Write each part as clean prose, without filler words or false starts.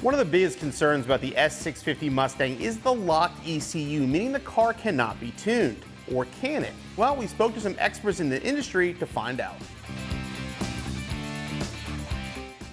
One of the biggest concerns about the S650 Mustang is the lock ECU, meaning the car cannot be tuned. Or can it? Well, we spoke to some experts in the industry to find out.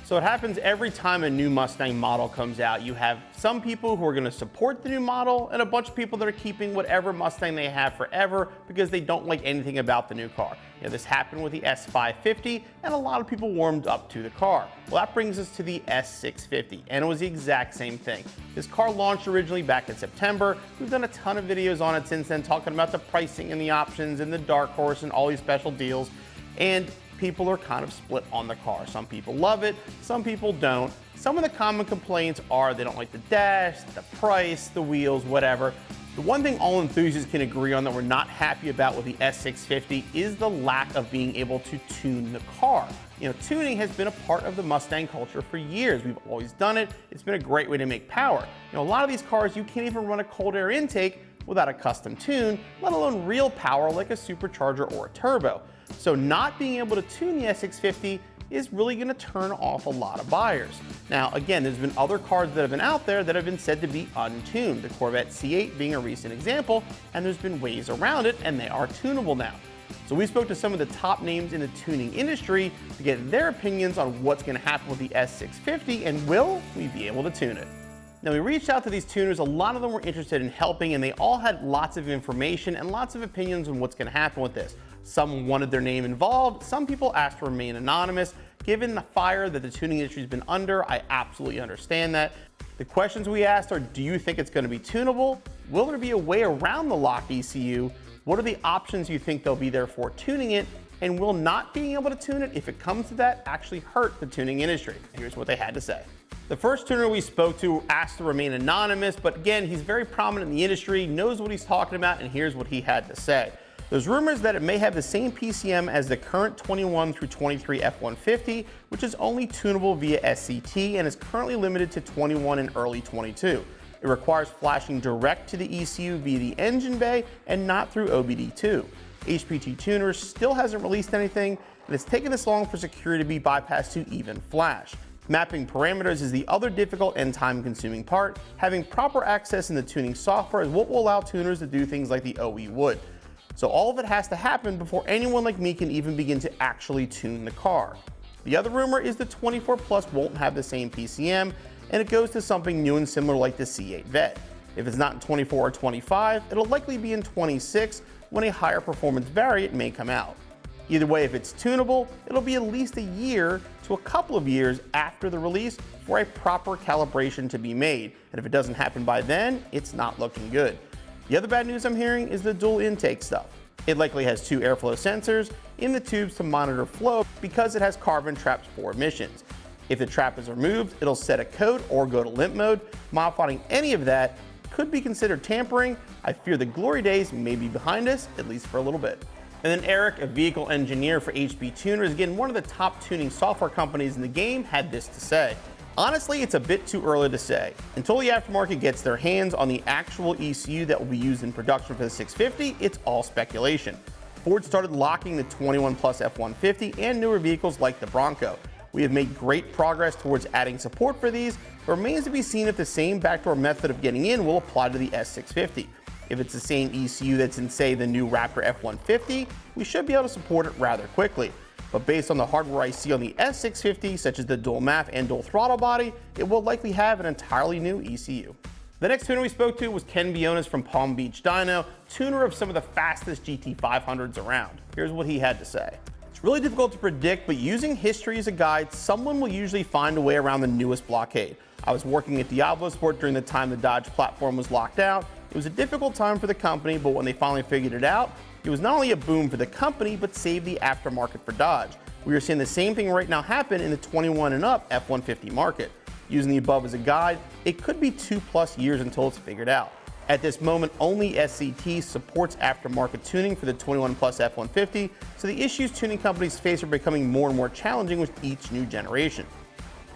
So it happens every time a new Mustang model comes out. You have some people who are going to support the new model and a bunch of people that are keeping whatever Mustang they have forever because they don't like anything about the new car. You know, this happened with the S550 and a lot of people warmed up to the car. Well, that brings us to the S650, and it was the exact same thing. This car launched originally back in September. We've done a ton of videos on it since then talking about the pricing and the options and the dark horse and all these special deals. And people are kind of split on the car. Some people love it, some people don't. Some of the common complaints are they don't like the dash, the price, the wheels, whatever. The one thing all enthusiasts can agree on that we're not happy about with the S650 is the lack of being able to tune the car. You know, tuning has been a part of the Mustang culture for years. We've always done it. It's been a great way to make power. You know, a lot of these cars, you can't even run a cold air intake without a custom tune, let alone real power like a supercharger or a turbo. So not being able to tune the S650 is really going to turn off a lot of buyers. Now, again, there's been other cars that have been out there that have been said to be untuned, the Corvette C8 being a recent example, and there's been ways around it, and they are tunable now. So we spoke to some of the top names in the tuning industry to get their opinions on what's going to happen with the S650 and will we be able to tune it. Now, we reached out to these tuners. A lot of them were interested in helping, and they all had lots of information and lots of opinions on what's going to happen with this. Some wanted their name involved. Some people asked to remain anonymous. Given the fire that the tuning industry has been under, I absolutely understand that. The questions we asked are, do you think it's going to be tunable? Will there be a way around the lock ECU? What are the options you think they'll be there for tuning it? And will not being able to tune it, if it comes to that, actually hurt the tuning industry? Here's what they had to say. The first tuner we spoke to asked to remain anonymous, but again, he's very prominent in the industry, knows what he's talking about, and here's what he had to say. There's rumors that it may have the same PCM as the current 21 through 23 F-150, which is only tunable via SCT and is currently limited to 21 and early 22. It requires flashing direct to the ECU via the engine bay and not through OBD2. HPT Tuners still hasn't released anything, and it's taken this long for security to be bypassed to even flash. Mapping parameters is the other difficult and time-consuming part. Having proper access in the tuning software is what will allow tuners to do things like the OE would. So all of it has to happen before anyone like me can even begin to actually tune the car. The other rumor is the 24 Plus won't have the same PCM, and it goes to something new and similar like the C8 Vet. If it's not in 24 or 25, it'll likely be in 26 when a higher performance variant may come out. Either way, if it's tunable, it'll be at least a year to a couple of years after the release for a proper calibration to be made. And if it doesn't happen by then, it's not looking good. The other bad news I'm hearing is the dual intake stuff. It likely has 2 airflow sensors in the tubes to monitor flow because it has carbon traps for emissions. If the trap is removed, it'll set a code or go to limp mode. Modifying any of that could be considered tampering. I fear the glory days may be behind us, at least for a little bit. And then Eric, a vehicle engineer for HP Tuners, again, one of the top tuning software companies in the game, had this to say. Honestly, it's a bit too early to say. Until the aftermarket gets their hands on the actual ECU that will be used in production for the 650, it's all speculation. Ford started locking the 21 Plus F-150 and newer vehicles like the Bronco. We have made great progress towards adding support for these. It remains to be seen if the same backdoor method of getting in will apply to the S650. If it's the same ECU that's in, say, the new Raptor F-150, we should be able to support it rather quickly. But based on the hardware I see on the S650, such as the dual MAF and dual throttle body, it will likely have an entirely new ECU. The next tuner we spoke to was Ken Bionis from Palm Beach Dyno, tuner of some of the fastest GT500s around. Here's what he had to say. It's really difficult to predict, but using history as a guide, someone will usually find a way around the newest blockade. I was working at Diablo Sport during the time the Dodge platform was locked out. It was a difficult time for the company, but when they finally figured it out, it was not only a boom for the company, but saved the aftermarket for Dodge. We are seeing the same thing right now happen in the 21 and up F-150 market. Using the above as a guide, it could be 2+ years until it's figured out. At this moment, only SCT supports aftermarket tuning for the 21 Plus F-150, so the issues tuning companies face are becoming more and more challenging with each new generation.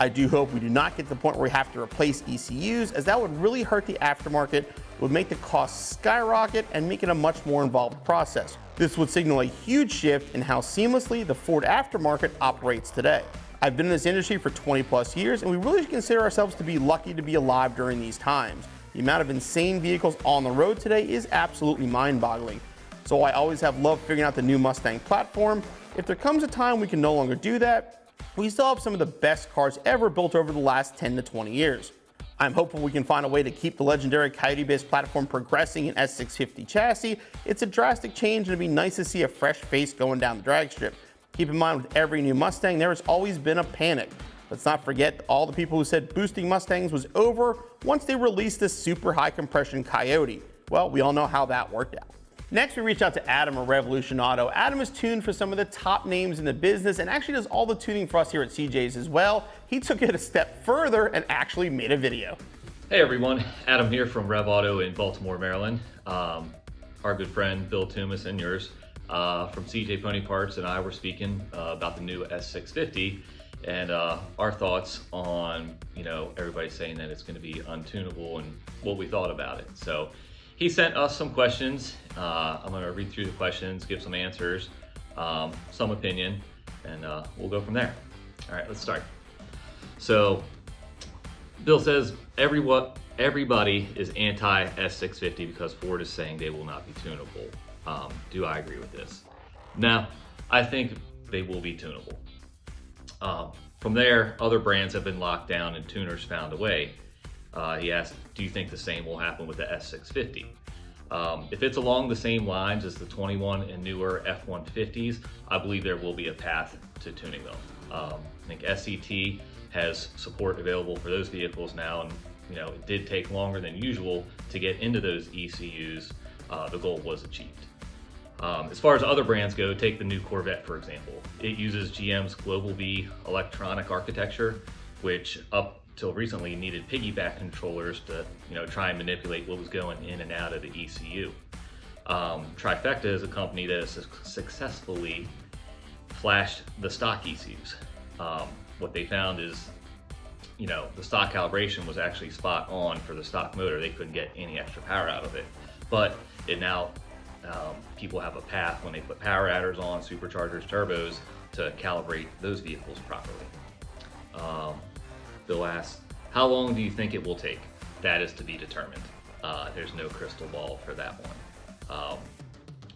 I do hope we do not get to the point where we have to replace ECUs, as that would really hurt the aftermarket, it would make the costs skyrocket and make it a much more involved process. This would signal a huge shift in how seamlessly the Ford aftermarket operates today. I've been in this industry for 20 plus years, and we really consider ourselves to be lucky to be alive during these times. The amount of insane vehicles on the road today is absolutely mind-boggling. So I always have loved figuring out the new Mustang platform. If there comes a time we can no longer do that, we still have some of the best cars ever built over the last 10 to 20 years. I'm hopeful we can find a way to keep the legendary Coyote-based platform progressing in S650 chassis. It's a drastic change, and it'd be nice to see a fresh face going down the drag strip. Keep in mind, with every new Mustang, there has always been a panic. Let's not forget all the people who said boosting Mustangs was over once they released this super high compression Coyote. Well, we all know how that worked out. Next, we reached out to Adam of Revolution Auto. Adam is tuned for some of the top names in the business and actually does all the tuning for us here at CJ's as well. He took it a step further and actually made a video. Hey everyone, Adam here from Rev Auto in Baltimore, Maryland. Our good friend Bill Toomas and yours from CJ Pony Parts and I were speaking about the new S650 and our thoughts on, everybody saying that it's going to be untunable and what we thought about it. So he sent us some questions. I'm going to read through the questions, give some answers, some opinion, and we'll go from there. All right, let's start. So Bill says everybody is anti S650 because Ford is saying they will not be tunable. Do I agree with this? No, I think they will be tunable. From there, other brands have been locked down and tuners found a way. He asked, do you think the same will happen with the S650? If it's along the same lines as the 21 and newer F-150s, I believe there will be a path to tuning them. I think SCT has support available for those vehicles now, and it did take longer than usual to get into those ECUs. The goal was achieved. As far as other brands go, take the new Corvette for example. It uses GM's Global B electronic architecture, which up till recently needed piggyback controllers to try and manipulate what was going in and out of the ECU. Trifecta is a company that has successfully flashed the stock ECUs. What they found is the stock calibration was actually spot on for the stock motor. They couldn't get any extra power out of it, but it now people have a path when they put power adders on, superchargers, turbos, to calibrate those vehicles properly. Bill asks, how long do you think it will take? That is to be determined. There's no crystal ball for that one.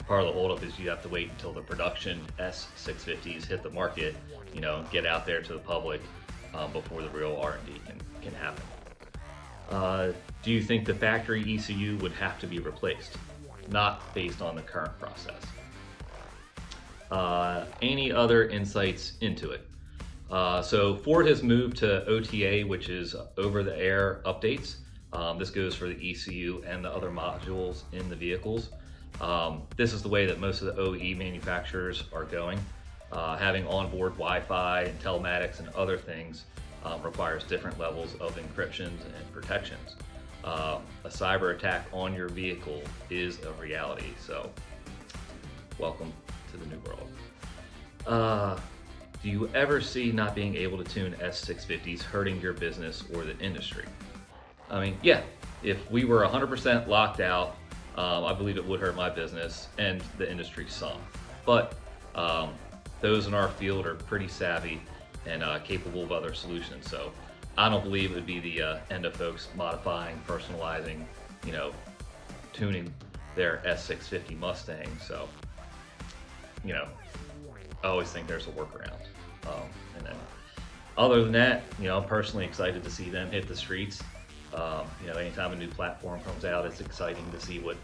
Part of the holdup is you have to wait until the production S650s hit the market, get out there to the public before the real R&D can happen. Do you think the factory ECU would have to be replaced? Not based on the current process. Any other insights into it? So Ford has moved to OTA, which is over-the-air updates. This goes for the ECU and the other modules in the vehicles. This is the way that most of the OE manufacturers are going. Having onboard Wi-Fi and telematics and other things requires different levels of encryptions and protections. A cyber attack on your vehicle is a reality, so welcome to the new world. Do you ever see not being able to tune S650s hurting your business or the industry? I mean, yeah, if we were 100% locked out, I believe it would hurt my business and the industry some. But those in our field are pretty savvy and capable of other solutions. So I don't believe it would be the end of folks modifying, personalizing, tuning their S650 Mustang. So, I always think there's a workaround. And then other than that, I'm personally excited to see them hit the streets. Anytime a new platform comes out, it's exciting to see what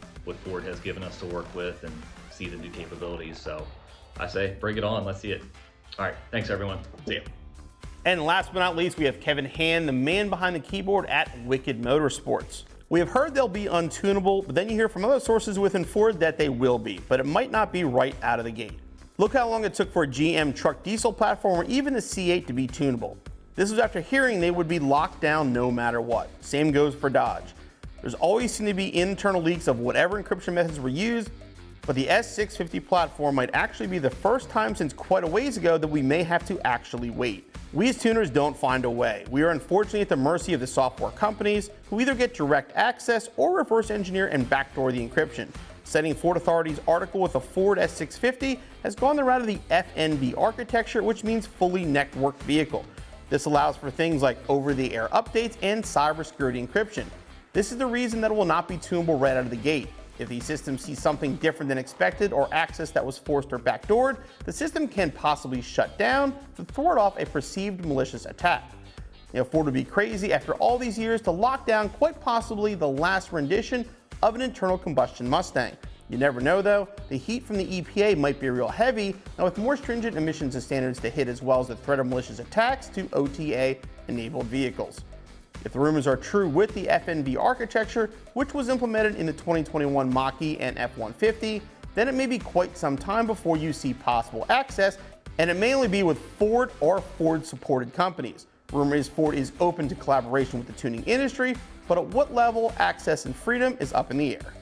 Ford has given us to work with and see the new capabilities. So I say, bring it on, let's see it. All right, thanks everyone, see ya. And last but not least, we have Kevin Hand, the man behind the keyboard at Wicked Motorsports. We have heard they'll be untunable, but then you hear from other sources within Ford that they will be, but it might not be right out of the gate. Look how long it took for a GM truck diesel platform or even the C8 to be tunable. This was after hearing they would be locked down no matter what. Same goes for Dodge. There's always seemed to be internal leaks of whatever encryption methods were used, but the S650 platform might actually be the first time since quite a ways ago that we may have to actually wait. We as tuners don't find a way. We are unfortunately at the mercy of the software companies who either get direct access or reverse engineer and backdoor the encryption. Citing Ford Authority's article with the Ford S650 has gone the route of the FNV architecture, which means fully networked vehicle. This allows for things like over-the-air updates and cybersecurity encryption. This is the reason that it will not be tunable right out of the gate. If the system sees something different than expected or access that was forced or backdoored, the system can possibly shut down to thwart off a perceived malicious attack. Ford would be crazy after all these years to lock down quite possibly the last rendition of an internal combustion Mustang. You never know though, the heat from the EPA might be real heavy, and with more stringent emissions and standards to hit as well as the threat of malicious attacks to OTA-enabled vehicles. If the rumors are true with the FNV architecture, which was implemented in the 2021 Mach-E and F-150, then it may be quite some time before you see possible access, and it may only be with Ford or Ford-supported companies. Rumor is Ford is open to collaboration with the tuning industry, but at what level access and freedom is up in the air.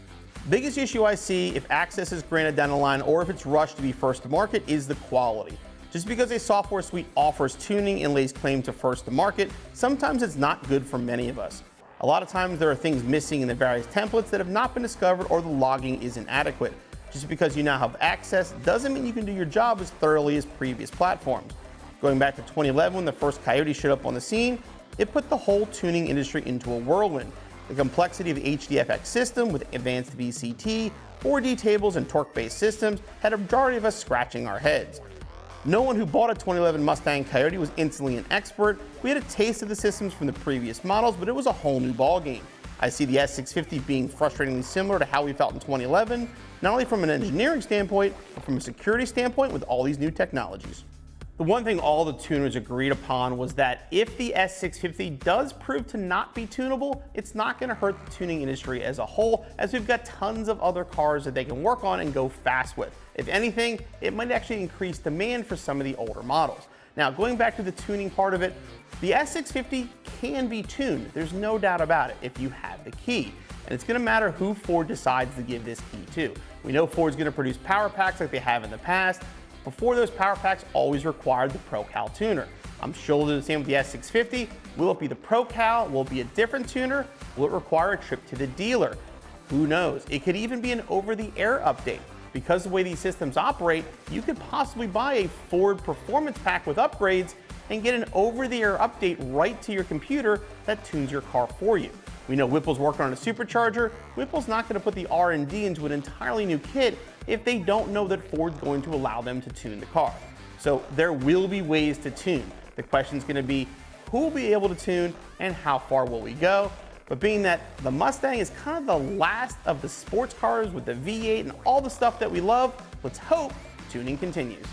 Biggest issue I see if access is granted down the line or if it's rushed to be first to market is the quality. Just because a software suite offers tuning and lays claim to first to market, sometimes it's not good for many of us. A lot of times there are things missing in the various templates that have not been discovered or the logging is inadequate. Just because you now have access doesn't mean you can do your job as thoroughly as previous platforms. Going back to 2011 when the first Coyote showed up on the scene, it put the whole tuning industry into a whirlwind. The complexity of the HDFX system with advanced VCT, 4D tables, and torque-based systems had a majority of us scratching our heads. No one who bought a 2011 Mustang Coyote was instantly an expert. We had a taste of the systems from the previous models, but it was a whole new ballgame. I see the S650 being frustratingly similar to how we felt in 2011, not only from an engineering standpoint, but from a security standpoint with all these new technologies. The one thing all the tuners agreed upon was that if the S650 does prove to not be tunable, it's not going to hurt the tuning industry as a whole, as we've got tons of other cars that they can work on and go fast with. If anything, it might actually increase demand for some of the older models. Now, going back to the tuning part of it, the S650 can be tuned. There's no doubt about it if you have the key. And it's going to matter who Ford decides to give this key to. We know Ford's going to produce power packs like they have in the past. Before those power packs always required the ProCal tuner. I'm sure we'll do the same with the S650. Will it be the ProCal? Will it be a different tuner? Will it require a trip to the dealer? Who knows? It could even be an over-the-air update. Because of the way these systems operate, you could possibly buy a Ford Performance pack with upgrades and get an over-the-air update right to your computer that tunes your car for you. We know Whipple's working on a supercharger. Whipple's not going to put the R&D into an entirely new kit if they don't know that Ford's going to allow them to tune the car. So there will be ways to tune. The question is going to be who will be able to tune and how far will we go? But being that the Mustang is kind of the last of the sports cars with the V8 and all the stuff that we love, let's hope tuning continues.